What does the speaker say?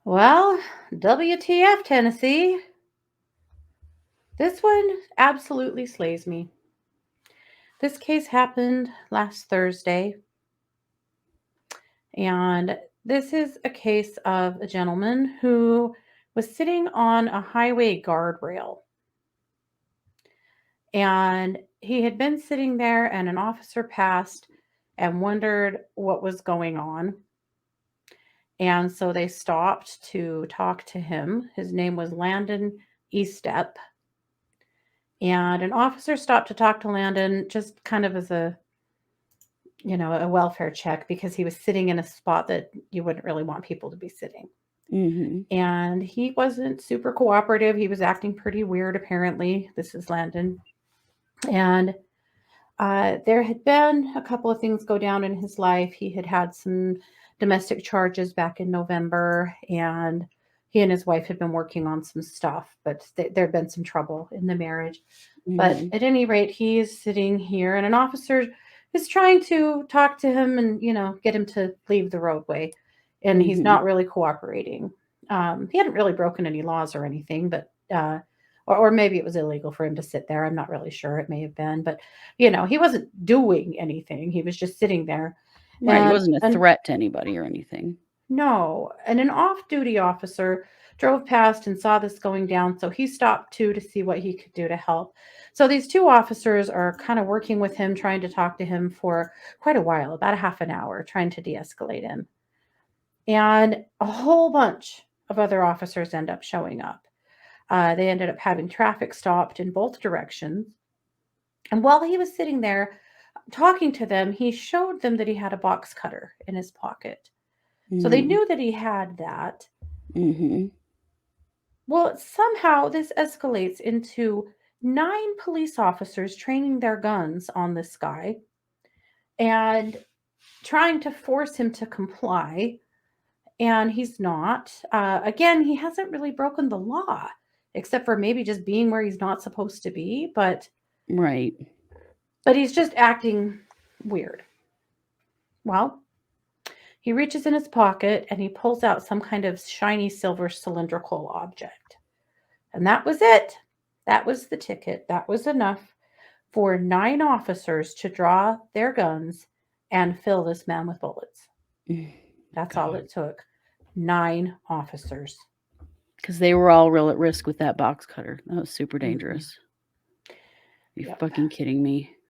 Well, WTF, Tennessee. This one absolutely slays me. This case happened last Thursday, and this is a case of a gentleman who was sitting on a highway guardrail. And he had been sitting there, and an officer passed and wondered what was going on. And so they stopped to talk to him. His name was Landon Eastep. And an officer stopped to talk to Landon just kind of as a welfare check because he was sitting in a spot that you wouldn't really want people to be sitting. Mm-hmm. And he wasn't super cooperative. He was acting pretty weird, apparently. This is Landon. And there had been a couple of things go down in his life. He had had some domestic charges back in November, and he and his wife had been working on some stuff, but there had been some trouble in the marriage. But Mm-hmm. at any rate, he is sitting here, and an officer is trying to talk to him and, get him to leave the roadway. And he's Mm-hmm. not really cooperating. He hadn't really broken any laws or anything, but, or maybe it was illegal for him to sit there. I'm not really sure. It may have been, but, he wasn't doing anything. He was just sitting there. Right. He And, wasn't a and threat to anybody or anything. no, and an off-duty officer drove past and saw this going down, so he stopped too to see what he could do to help. So these two officers are kind of working with him, trying to talk to him for quite a while, about a half an hour, trying to de-escalate him. And a whole bunch of other officers end up showing up. They ended up having traffic stopped in both directions. And while he was sitting there talking to them, he showed them that he had a box cutter in his pocket. So they Mm-hmm. knew that he had that. Mm-hmm. Well, somehow this escalates into 9 police officers training their guns on this guy and trying to force him to comply. And he's not. Again, he hasn't really broken the law, except for maybe just being where he's not supposed to be. Right. But he's just acting weird. Well, he reaches in his pocket and he pulls out some kind of shiny silver cylindrical object. And that was it. That was the ticket. That was enough for 9 officers to draw their guns and fill this man with bullets. That's all God. it took. 9 officers. Because they were all real at risk with that box cutter. That was super Mhm. dangerous. You Yep. fucking kidding me?